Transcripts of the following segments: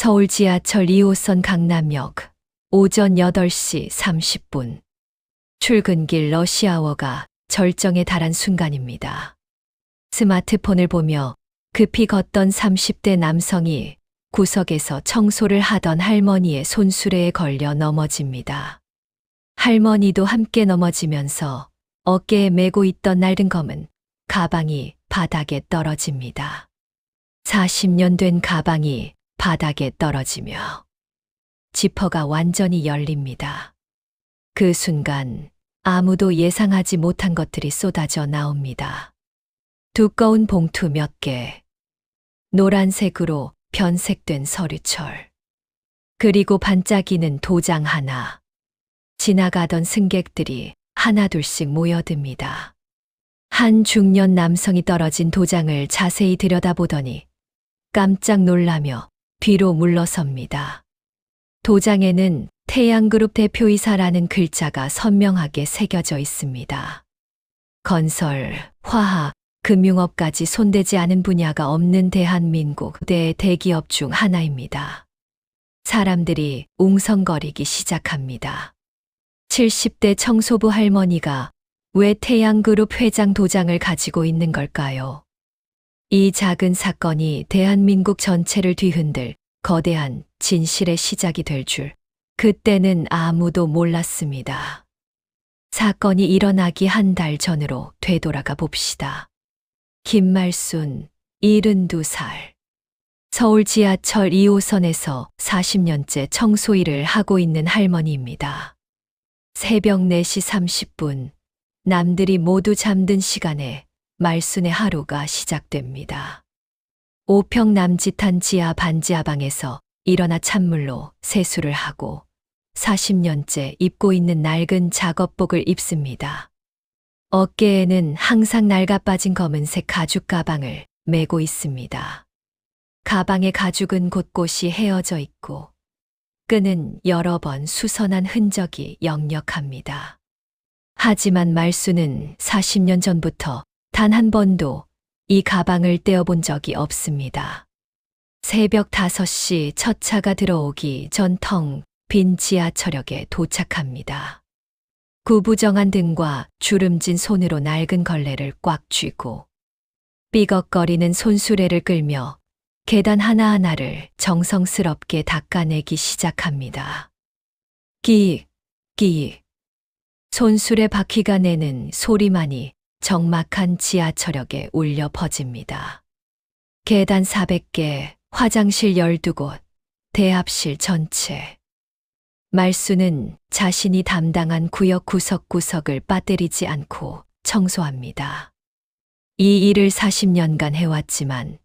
서울 지하철 2호선 강남역 오전 8시 30분. 출근길 러시아워가 절정에 달한 순간입니다. 스마트폰을 보며 급히 걷던 30대 남성이 구석에서 청소를 하던 할머니의 손수레에 걸려 넘어집니다. 할머니도 함께 넘어지면서 어깨에 메고 있던 낡은 검은 가방이 바닥에 떨어집니다. 40년 된 가방이 바닥에 떨어지며 지퍼가 완전히 열립니다. 그 순간 아무도 예상하지 못한 것들이 쏟아져 나옵니다. 두꺼운 봉투 몇 개, 노란색으로 변색된 서류철, 그리고 반짝이는 도장 하나. 지나가던 승객들이 하나둘씩 모여듭니다. 한 중년 남성이 떨어진 도장을 자세히 들여다보더니 깜짝 놀라며 뒤로 물러섭니다. 도장에는 태양그룹 대표이사라는 글자가 선명하게 새겨져 있습니다. 건설, 화학, 금융업까지 손대지 않은 분야가 없는 대한민국 대기업 중 하나입니다. 사람들이 웅성거리기 시작합니다. 70대 청소부 할머니가 왜 태양그룹 회장 도장을 가지고 있는 걸까요? 이 작은 사건이 대한민국 전체를 뒤흔들 거대한 진실의 시작이 될 줄 그때는 아무도 몰랐습니다. 사건이 일어나기 한 달 전으로 되돌아가 봅시다. 김말순, 72살. 서울 지하철 2호선에서 40년째 청소 일을 하고 있는 할머니입니다. 새벽 4시 30분, 남들이 모두 잠든 시간에 말순의 하루가 시작됩니다. 5평 남짓한 지하 반지하방에서 일어나 찬물로 세수를 하고 40년째 입고 있는 낡은 작업복을 입습니다. 어깨에는 항상 낡아빠진 검은색 가죽 가방을 메고 있습니다. 가방의 가죽은 곳곳이 헤어져 있고 끈은 여러 번 수선한 흔적이 역력합니다. 하지만 말순은 40년 전부터 단 한 번도 이 가방을 떼어본 적이 없습니다. 새벽 5시 첫 차가 들어오기 전 텅 빈 지하철역에 도착합니다. 구부정한 등과 주름진 손으로 낡은 걸레를 꽉 쥐고 삐걱거리는 손수레를 끌며 계단 하나하나를 정성스럽게 닦아내기 시작합니다. 끼익, 끼익. 손수레 바퀴가 내는 소리만이 적막한 지하철역에 울려 퍼집니다. 계단 400개, 화장실 12곳, 대합실 전체. 말순은 자신이 담당한 구역 구석구석을 빠뜨리지 않고 청소합니다. 이 일을 40년간 해왔지만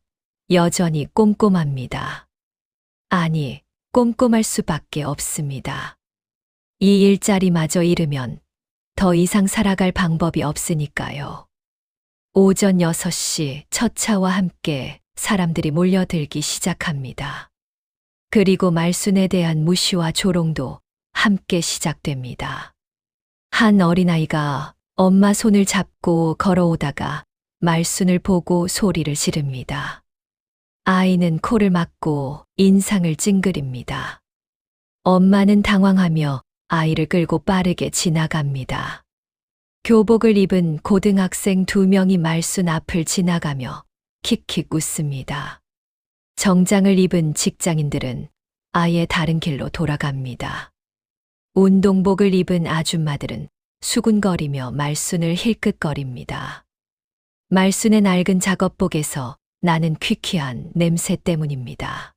여전히 꼼꼼합니다. 아니, 꼼꼼할 수밖에 없습니다. 이 일자리마저 잃으면 더 이상 살아갈 방법이 없으니까요. 오전 6시 첫 차와 함께 사람들이 몰려들기 시작합니다. 그리고 말순에 대한 무시와 조롱도 함께 시작됩니다. 한 어린아이가 엄마 손을 잡고 걸어오다가 말순을 보고 소리를 지릅니다. 아이는 코를 막고 인상을 찡그립니다. 엄마는 당황하며 아이를 끌고 빠르게 지나갑니다. 교복을 입은 고등학생 2명이 말순 앞을 지나가며 킥킥 웃습니다. 정장을 입은 직장인들은 아예 다른 길로 돌아갑니다. 운동복을 입은 아줌마들은 수군거리며 말순을 힐끗거립니다. 말순의 낡은 작업복에서 나는 퀴퀴한 냄새 때문입니다.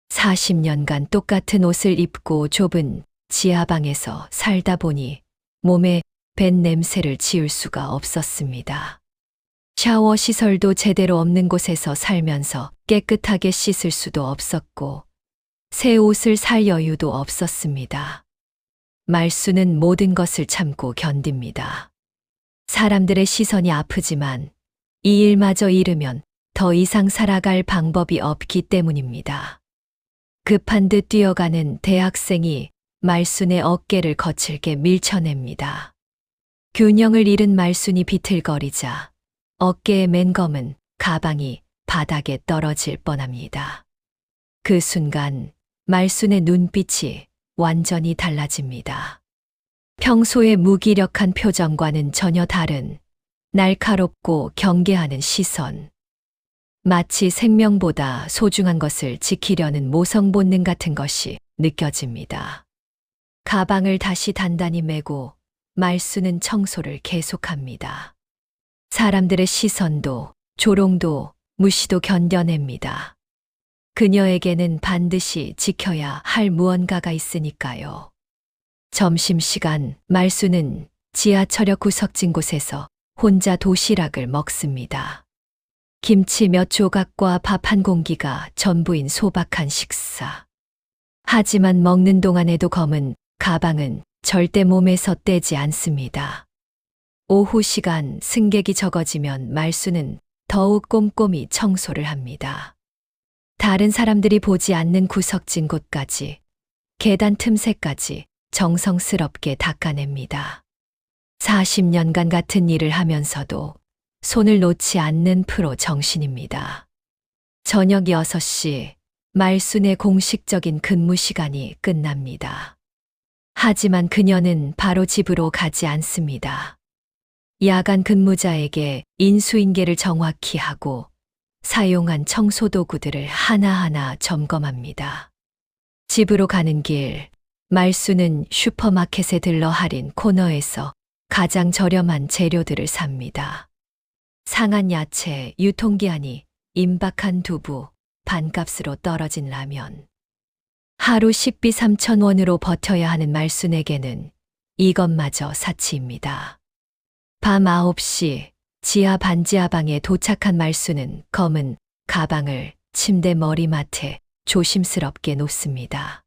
40년간 똑같은 옷을 입고 좁은 지하방에서 살다 보니 몸에 밴 냄새를 지울 수가 없었습니다. 샤워 시설도 제대로 없는 곳에서 살면서 깨끗하게 씻을 수도 없었고 새 옷을 살 여유도 없었습니다. 말순은 모든 것을 참고 견딥니다. 사람들의 시선이 아프지만 이 일마저 잃으면 더 이상 살아갈 방법이 없기 때문입니다. 급한 듯 뛰어가는 대학생이 말순의 어깨를 거칠게 밀쳐냅니다. 균형을 잃은 말순이 비틀거리자 어깨에 맨 검은 가방이 바닥에 떨어질 뻔합니다. 그 순간 말순의 눈빛이 완전히 달라집니다. 평소의 무기력한 표정과는 전혀 다른 날카롭고 경계하는 시선. 마치 생명보다 소중한 것을 지키려는 모성 본능 같은 것이 느껴집니다. 가방을 다시 단단히 메고 말순은 청소를 계속합니다. 사람들의 시선도 조롱도 무시도 견뎌냅니다. 그녀에게는 반드시 지켜야 할 무언가가 있으니까요. 점심시간 말순은 지하철역 구석진 곳에서 혼자 도시락을 먹습니다. 김치 몇 조각과 밥 한 공기가 전부인 소박한 식사. 하지만 먹는 동안에도 검은 가방은 절대 몸에서 떼지 않습니다. 오후 시간 승객이 적어지면 말순은 더욱 꼼꼼히 청소를 합니다. 다른 사람들이 보지 않는 구석진 곳까지, 계단 틈새까지 정성스럽게 닦아냅니다. 40년간 같은 일을 하면서도 손을 놓지 않는 프로 정신입니다. 저녁 6시 말순의 공식적인 근무 시간이 끝납니다. 하지만 그녀는 바로 집으로 가지 않습니다. 야간 근무자에게 인수인계를 정확히 하고 사용한 청소도구들을 하나하나 점검합니다. 집으로 가는 길, 말순은 슈퍼마켓에 들러 할인 코너에서 가장 저렴한 재료들을 삽니다. 상한 야채, 유통기한이 임박한 두부, 반값으로 떨어진 라면. 하루 식비 3,000원으로 버텨야 하는 말순에게는 이것마저 사치입니다. 밤 9시 지하 반지하방에 도착한 말순은 검은 가방을 침대 머리맡에 조심스럽게 놓습니다.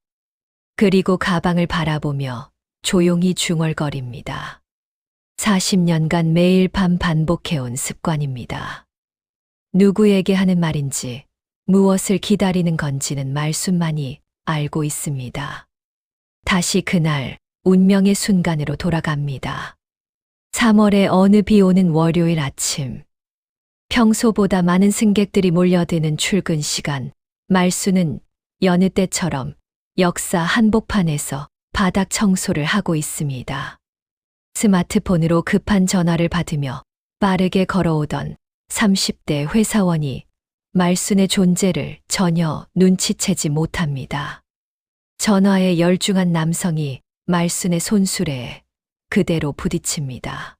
그리고 가방을 바라보며 조용히 중얼거립니다. 40년간 매일 밤 반복해온 습관입니다. 누구에게 하는 말인지, 무엇을 기다리는 건지는 말순만이 알고 있습니다. 다시 그날 운명의 순간으로 돌아갑니다. 3월의 어느 비 오는 월요일 아침. 평소보다 많은 승객들이 몰려드는 출근 시간, 말순은 여느 때처럼 역사 한복판에서 바닥 청소를 하고 있습니다. 스마트폰으로 급한 전화를 받으며 빠르게 걸어오던 30대 회사원이 말순의 존재를 전혀 눈치채지 못합니다. 전화에 열중한 남성이 말순의 손수레에 그대로 부딪힙니다.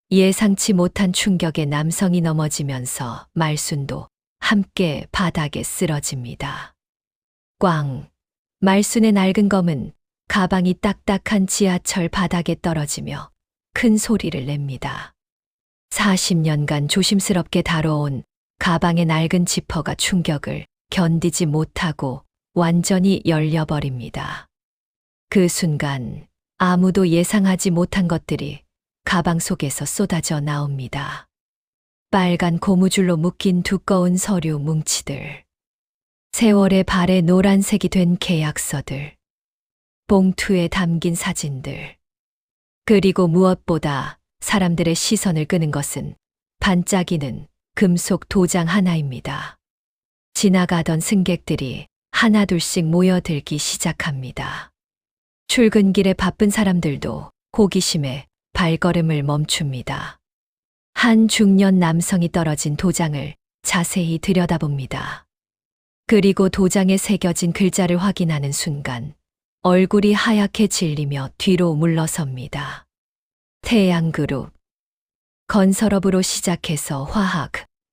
예상치 못한 충격에 남성이 넘어지면서 말순도 함께 바닥에 쓰러집니다. 꽝! 말순의 낡은 검은 가방이 딱딱한 지하철 바닥에 떨어지며 큰 소리를 냅니다. 40년간 조심스럽게 다뤄온 가방의 낡은 지퍼가 충격을 견디지 못하고 완전히 열려버립니다. 그 순간 아무도 예상하지 못한 것들이 가방 속에서 쏟아져 나옵니다. 빨간 고무줄로 묶인 두꺼운 서류 뭉치들, 세월의 발에 노란색이 된 계약서들, 봉투에 담긴 사진들, 그리고 무엇보다 사람들의 시선을 끄는 것은 반짝이는 금속 도장 하나입니다. 지나가던 승객들이 하나둘씩 모여들기 시작합니다. 출근길에 바쁜 사람들도 호기심에 발걸음을 멈춥니다. 한 중년 남성이 떨어진 도장을 자세히 들여다봅니다. 그리고 도장에 새겨진 글자를 확인하는 순간 얼굴이 하얗게 질리며 뒤로 물러섭니다. 태양그룹. 건설업으로 시작해서 화학,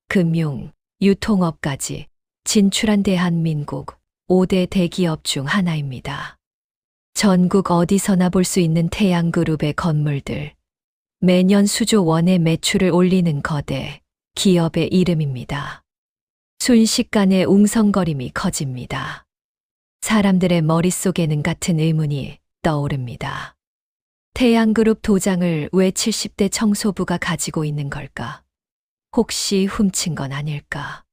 금융, 유통업까지 진출한 대한민국 5대 대기업 중 하나입니다. 전국 어디서나 볼 수 있는 태양그룹의 건물들, 매년 수조 원의 매출을 올리는 거대 기업의 이름입니다. 순식간에 웅성거림이 커집니다. 사람들의 머릿속에는 같은 의문이 떠오릅니다. 태양그룹 도장을 왜 70대 청소부가 가지고 있는 걸까? 혹시 훔친 건 아닐까?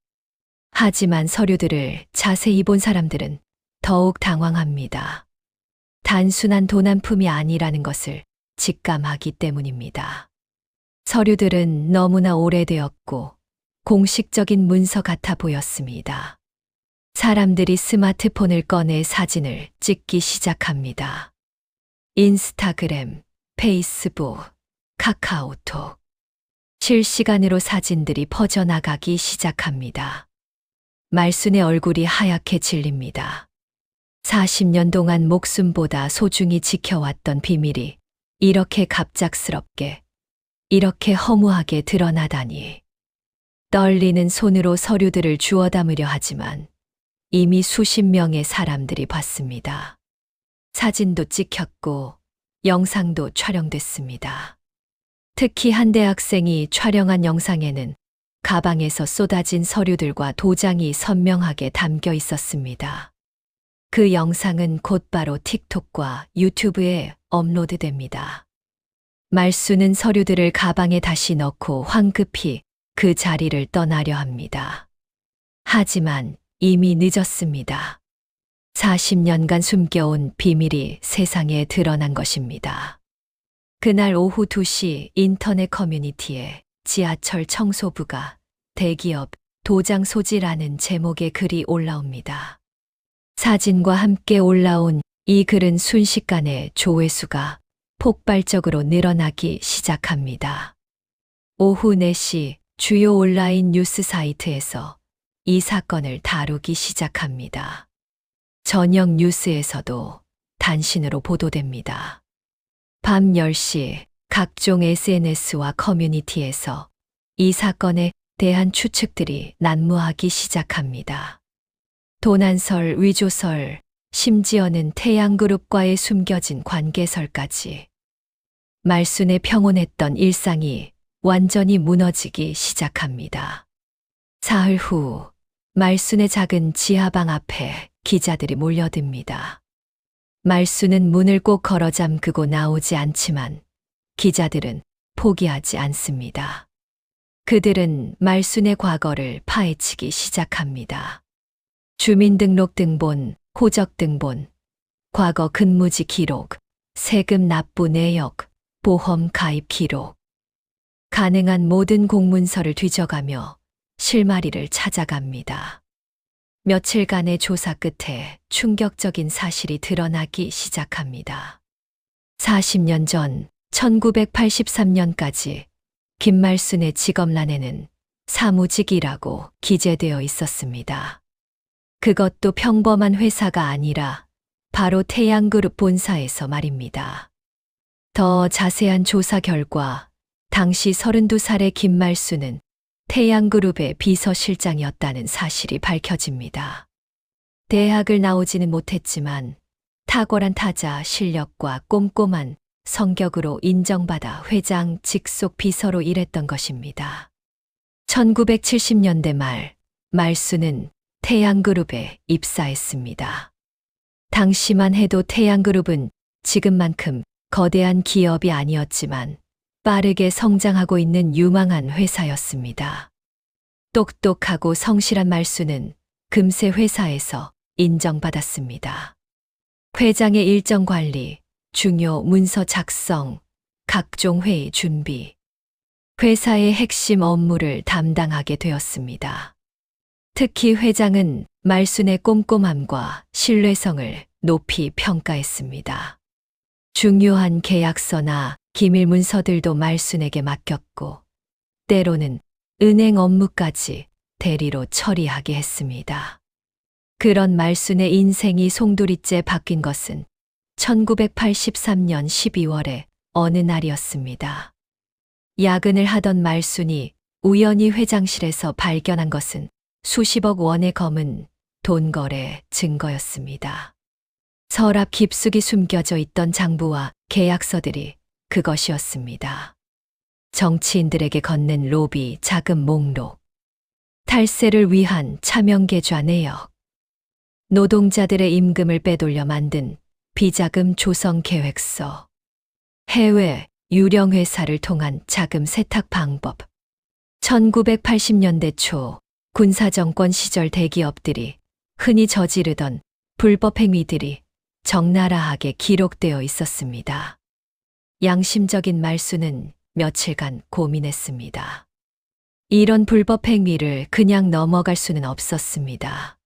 하지만 서류들을 자세히 본 사람들은 더욱 당황합니다. 단순한 돈 한 푼이 아니라는 것을 직감하기 때문입니다. 서류들은 너무나 오래되었고 공식적인 문서 같아 보였습니다. 사람들이 스마트폰을 꺼내 사진을 찍기 시작합니다. 인스타그램, 페이스북, 카카오톡. 실시간으로 사진들이 퍼져나가기 시작합니다. 말순의 얼굴이 하얗게 질립니다. 40년 동안 목숨보다 소중히 지켜왔던 비밀이 이렇게 갑작스럽게, 이렇게 허무하게 드러나다니. 떨리는 손으로 서류들을 주워 담으려 하지만 이미 수십 명의 사람들이 봤습니다. 사진도 찍혔고 영상도 촬영됐습니다. 특히 한 대학생이 촬영한 영상에는 가방에서 쏟아진 서류들과 도장이 선명하게 담겨 있었습니다. 그 영상은 곧바로 틱톡과 유튜브에 업로드됩니다. 말순은 서류들을 가방에 다시 넣고 황급히 그 자리를 떠나려 합니다. 하지만 이미 늦었습니다. 40년간 숨겨온 비밀이 세상에 드러난 것입니다. 그날 오후 2시 인터넷 커뮤니티에 지하철 청소부가 대기업 도장 소지라는 제목의 글이 올라옵니다. 사진과 함께 올라온 이 글은 순식간에 조회수가 폭발적으로 늘어나기 시작합니다. 오후 4시 주요 온라인 뉴스 사이트에서 이 사건을 다루기 시작합니다. 저녁 뉴스에서도 단신으로 보도됩니다. 밤 10시 각종 SNS와 커뮤니티에서 이 사건에 대한 추측들이 난무하기 시작합니다. 도난설, 위조설, 심지어는 태양그룹과의 숨겨진 관계설까지. 말순의 평온했던 일상이 완전히 무너지기 시작합니다. 사흘 후 말순의 작은 지하방 앞에 기자들이 몰려듭니다. 말순은 문을 꼭 걸어 잠그고 나오지 않지만 기자들은 포기하지 않습니다. 그들은 말순의 과거를 파헤치기 시작합니다. 주민등록등본, 호적등본, 과거 근무지 기록, 세금 납부 내역, 보험 가입 기록. 가능한 모든 공문서를 뒤져가며 실마리를 찾아갑니다. 며칠간의 조사 끝에 충격적인 사실이 드러나기 시작합니다. 40년 전 1983년까지 김말순의 직업란에는 사무직이라고 기재되어 있었습니다. 그것도 평범한 회사가 아니라 바로 태양그룹 본사에서 말입니다. 더 자세한 조사 결과 당시 32살의 김말순은 태양그룹의 비서실장이었다는 사실이 밝혀집니다. 대학을 나오지는 못했지만 탁월한 타자 실력과 꼼꼼한 성격으로 인정받아 회장 직속 비서로 일했던 것입니다. 1970년대 말 말순은 태양그룹에 입사했습니다. 당시만 해도 태양그룹은 지금만큼 거대한 기업이 아니었지만 빠르게 성장하고 있는 유망한 회사였습니다. 똑똑하고 성실한 말순은 금세 회사에서 인정받았습니다. 회장의 일정 관리, 중요 문서 작성, 각종 회의 준비, 회사의 핵심 업무를 담당하게 되었습니다. 특히 회장은 말순의 꼼꼼함과 신뢰성을 높이 평가했습니다. 중요한 계약서나 기밀 문서들도 말순에게 맡겼고, 때로는 은행 업무까지 대리로 처리하게 했습니다. 그런 말순의 인생이 송두리째 바뀐 것은 1983년 12월의 어느 날이었습니다. 야근을 하던 말순이 우연히 회장실에서 발견한 것은 수십억 원의 검은 돈 거래 증거였습니다. 서랍 깊숙이 숨겨져 있던 장부와 계약서들이 그것이었습니다. 정치인들에게 건넨 로비 자금 목록, 탈세를 위한 차명계좌 내역, 노동자들의 임금을 빼돌려 만든 비자금 조성 계획서, 해외 유령 회사를 통한 자금 세탁 방법. 1980년대 초 군사정권 시절 대기업들이 흔히 저지르던 불법 행위들이 적나라하게 기록되어 있었습니다. 양심적인 말순은 며칠간 고민했습니다. 이런 불법 행위를 그냥 넘어갈 수는 없었습니다.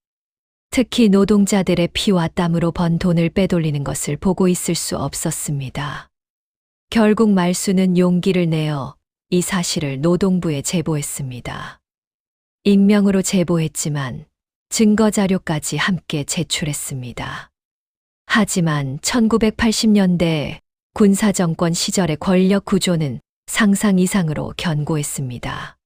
특히 노동자들의 피와 땀으로 번 돈을 빼돌리는 것을 보고 있을 수 없었습니다. 결국 말수는 용기를 내어 이 사실을 노동부에 제보했습니다. 익명으로 제보했지만 증거 자료까지 함께 제출했습니다. 하지만 1980년대 군사정권 시절의 권력 구조는 상상 이상으로 견고했습니다.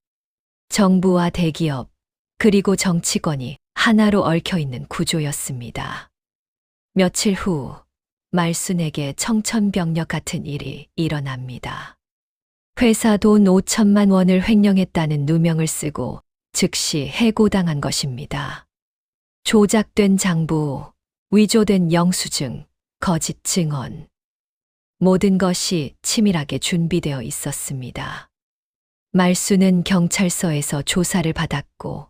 정부와 대기업, 그리고 정치권이 하나로 얽혀있는 구조였습니다. 며칠 후 말순에게 청천벽력 같은 일이 일어납니다. 회사 돈 5천만 원을 횡령했다는 누명을 쓰고 즉시 해고당한 것입니다. 조작된 장부, 위조된 영수증, 거짓 증언. 모든 것이 치밀하게 준비되어 있었습니다. 말수는 경찰서에서 조사를 받았고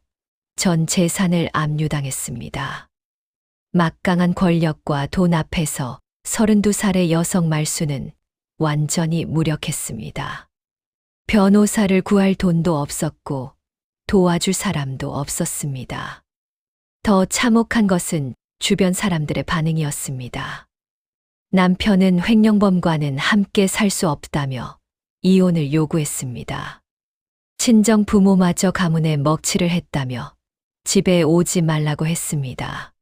전 재산을 압류당했습니다. 막강한 권력과 돈 앞에서 32살의 여성 말수는 완전히 무력했습니다. 변호사를 구할 돈도 없었고 도와줄 사람도 없었습니다. 더 참혹한 것은 주변 사람들의 반응이었습니다. 남편은 횡령범과는 함께 살 수 없다며 이혼을 요구했습니다. 친정 부모마저 가문에 먹칠을 했다며 집에 오지 말라고 했습니다.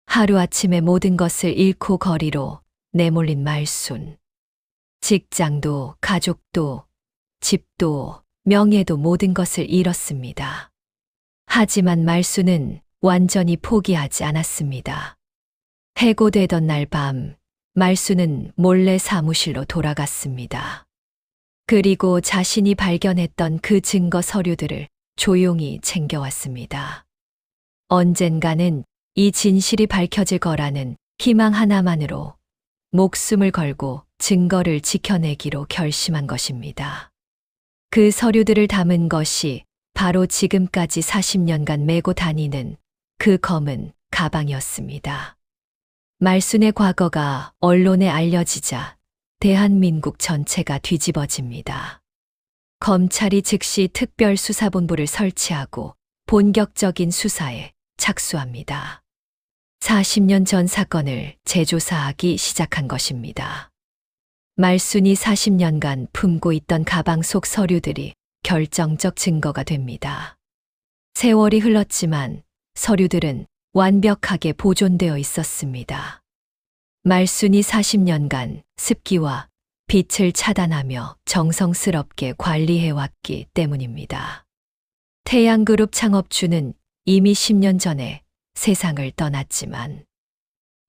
하루아침에 모든 것을 잃고 거리로 내몰린 말순. 직장도, 가족도, 집도, 명예도 모든 것을 잃었습니다. 하지만 말순은 완전히 포기하지 않았습니다. 해고되던 날 밤, 말수는 몰래 사무실로 돌아갔습니다. 그리고 자신이 발견했던 그 증거 서류들을 조용히 챙겨왔습니다. 언젠가는 이 진실이 밝혀질 거라는 희망 하나만으로 목숨을 걸고 증거를 지켜내기로 결심한 것입니다. 그 서류들을 담은 것이 바로 지금까지 40년간 메고 다니는 그 검은 가방이었습니다. 말순의 과거가 언론에 알려지자 대한민국 전체가 뒤집어집니다. 검찰이 즉시 특별수사본부를 설치하고 본격적인 수사에 착수합니다. 40년 전 사건을 재조사하기 시작한 것입니다. 말순이 40년간 품고 있던 가방 속 서류들이 결정적 증거가 됩니다. 세월이 흘렀지만 서류들은 완벽하게 보존되어 있었습니다. 말순이 40년간 습기와 빛을 차단하며 정성스럽게 관리해왔기 때문입니다. 태양그룹 창업주는 이미 10년 전에 세상을 떠났지만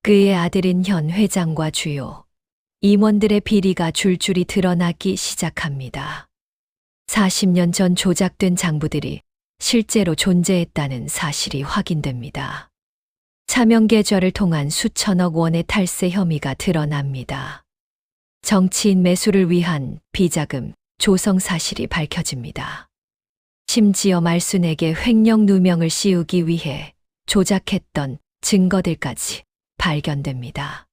그의 아들인 현 회장과 주요 임원들의 비리가 줄줄이 드러나기 시작합니다. 40년 전 조작된 장부들이 실제로 존재했다는 사실이 확인됩니다. 차명계좌를 통한 수천억 원의 탈세 혐의가 드러납니다. 정치인 매수를 위한 비자금 조성 사실이 밝혀집니다. 심지어 말순에게 횡령 누명을 씌우기 위해 조작했던 증거들까지 발견됩니다.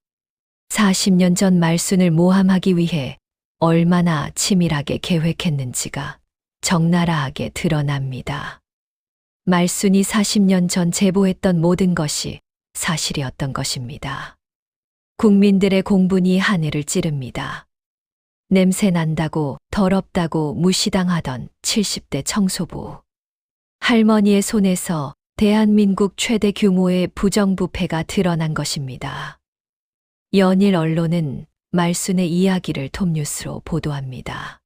40년 전 말순을 모함하기 위해 얼마나 치밀하게 계획했는지가 적나라하게 드러납니다. 말순이 40년 전 제보했던 모든 것이 사실이었던 것입니다. 국민들의 공분이 하늘을 찌릅니다. 냄새 난다고 더럽다고 무시당하던 70대 청소부. 할머니의 손에서 대한민국 최대 규모의 부정부패가 드러난 것입니다. 연일 언론은 말순의 이야기를 톱뉴스로 보도합니다.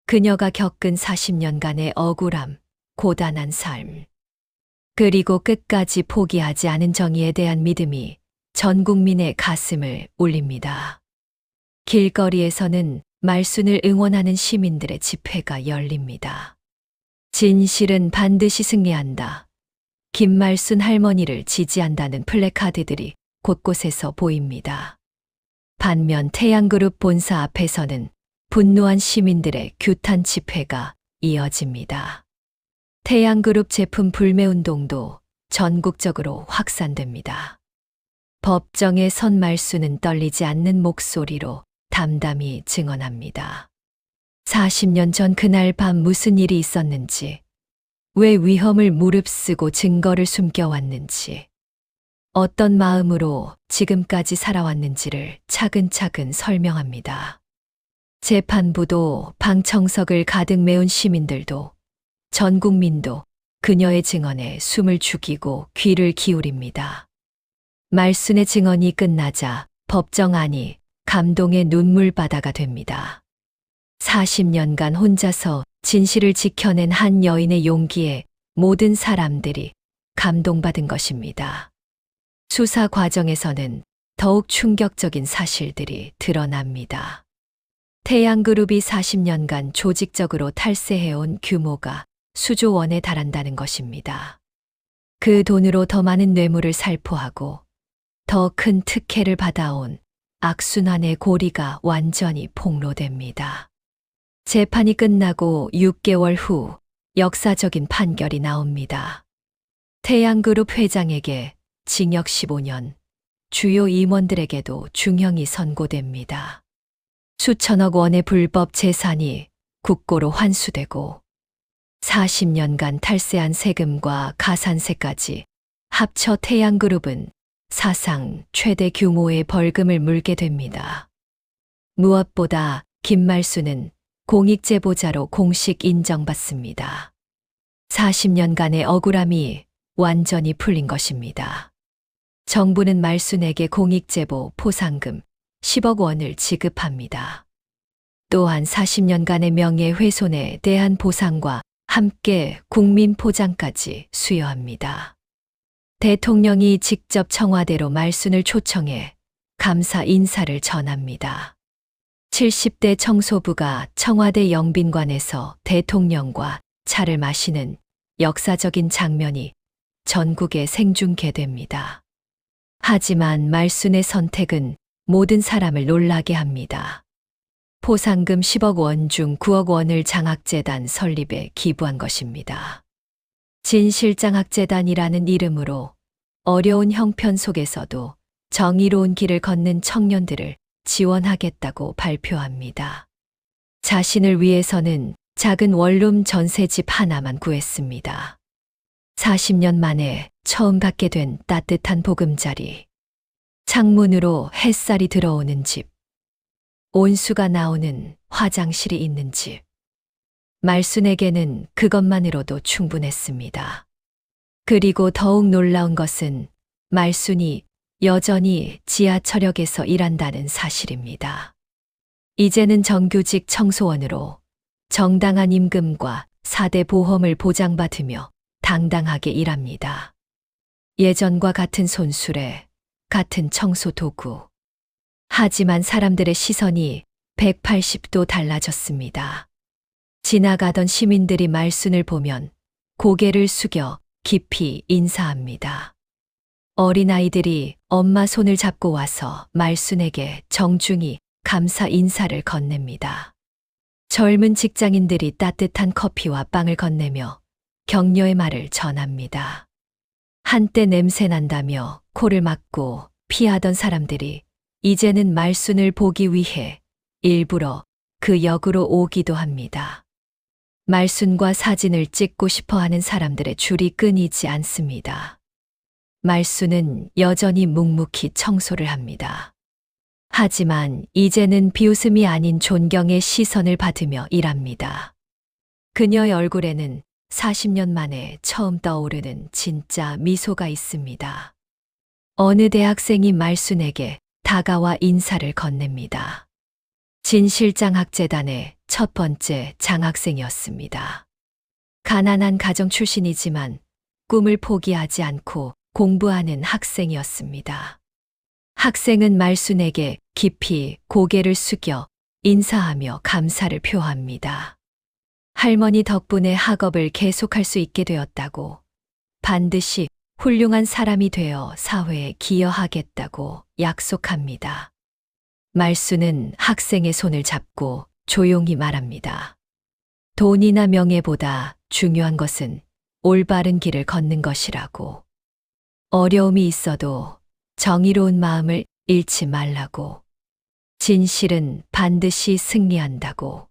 그녀가 겪은 40년간의 억울함, 고단한 삶, 그리고 끝까지 포기하지 않은 정의에 대한 믿음이 전 국민의 가슴을 울립니다. 길거리에서는 말순을 응원하는 시민들의 집회가 열립니다. 진실은 반드시 승리한다. 김말순 할머니를 지지한다는 플래카드들이 곳곳에서 보입니다. 반면 태양그룹 본사 앞에서는 분노한 시민들의 규탄 집회가 이어집니다. 태양그룹 제품 불매운동도 전국적으로 확산됩니다. 법정에 선 말수는 떨리지 않는 목소리로 담담히 증언합니다. 40년 전 그날 밤 무슨 일이 있었는지, 왜 위험을 무릅쓰고 증거를 숨겨왔는지, 어떤 마음으로 지금까지 살아왔는지를 차근차근 설명합니다. 재판부도 방청석을 가득 메운 시민들도 전 국민도 그녀의 증언에 숨을 죽이고 귀를 기울입니다. 말순의 증언이 끝나자 법정 안이 감동의 눈물바다가 됩니다. 40년간 혼자서 진실을 지켜낸 한 여인의 용기에 모든 사람들이 감동받은 것입니다. 수사 과정에서는 더욱 충격적인 사실들이 드러납니다. 태양그룹이 40년간 조직적으로 탈세해온 규모가 수조 원에 달한다는 것입니다. 그 돈으로 더 많은 뇌물을 살포하고 더 큰 특혜를 받아온 악순환의 고리가 완전히 폭로됩니다. 재판이 끝나고 6개월 후 역사적인 판결이 나옵니다. 태양그룹 회장에게 징역 15년, 주요 임원들에게도 중형이 선고됩니다. 수천억 원의 불법 재산이 국고로 환수되고 40년간 탈세한 세금과 가산세까지 합쳐 태양그룹은 사상 최대 규모의 벌금을 물게 됩니다. 무엇보다 김말수는 공익제보자로 공식 인정받습니다. 40년간의 억울함이 완전히 풀린 것입니다. 정부는 말순에게 공익제보 포상금 10억 원을 지급합니다. 또한 40년간의 명예훼손에 대한 보상과 함께 국민포장까지 수여합니다. 대통령이 직접 청와대로 말순을 초청해 감사 인사를 전합니다. 70대 청소부가 청와대 영빈관에서 대통령과 차를 마시는 역사적인 장면이 전국에 생중계됩니다. 하지만 말순의 선택은 모든 사람을 놀라게 합니다. 포상금 10억 원 중 9억 원을 장학재단 설립에 기부한 것입니다. 진실장학재단이라는 이름으로 어려운 형편 속에서도 정의로운 길을 걷는 청년들을 지원하겠다고 발표합니다. 자신을 위해서는 작은 원룸 전셋집 하나만 구했습니다. 40년 만에 처음 갖게 된 따뜻한 보금자리. 창문으로 햇살이 들어오는 집. 온수가 나오는 화장실이 있는 집. 말순에게는 그것만으로도 충분했습니다. 그리고 더욱 놀라운 것은 말순이 여전히 지하철역에서 일한다는 사실입니다. 이제는 정규직 청소원으로 정당한 임금과 4대 보험을 보장받으며 당당하게 일합니다. 예전과 같은 손수레, 같은 청소 도구. 하지만 사람들의 시선이 180도 달라졌습니다. 지나가던 시민들이 말순을 보면 고개를 숙여 깊이 인사합니다. 어린아이들이 엄마 손을 잡고 와서 말순에게 정중히 감사 인사를 건넵니다. 젊은 직장인들이 따뜻한 커피와 빵을 건네며 격려의 말을 전합니다. 한때 냄새 난다며 코를 막고 피하던 사람들이 이제는 말순을 보기 위해 일부러 그 역으로 오기도 합니다. 말순과 사진을 찍고 싶어 하는 사람들의 줄이 끊이지 않습니다. 말순은 여전히 묵묵히 청소를 합니다. 하지만 이제는 비웃음이 아닌 존경의 시선을 받으며 일합니다. 그녀의 얼굴에는 40년 만에 처음 떠오르는 진짜 미소가 있습니다. 어느 대학생이 말순에게 다가와 인사를 건넵니다. 진실장학재단의 첫 번째 장학생이었습니다. 가난한 가정 출신이지만 꿈을 포기하지 않고 공부하는 학생이었습니다. 학생은 말순에게 깊이 고개를 숙여 인사하며 감사를 표합니다. 할머니 덕분에 학업을 계속할 수 있게 되었다고, 반드시 훌륭한 사람이 되어 사회에 기여하겠다고 약속합니다. 말순은 학생의 손을 잡고 조용히 말합니다. 돈이나 명예보다 중요한 것은 올바른 길을 걷는 것이라고. 어려움이 있어도 정의로운 마음을 잃지 말라고. 진실은 반드시 승리한다고.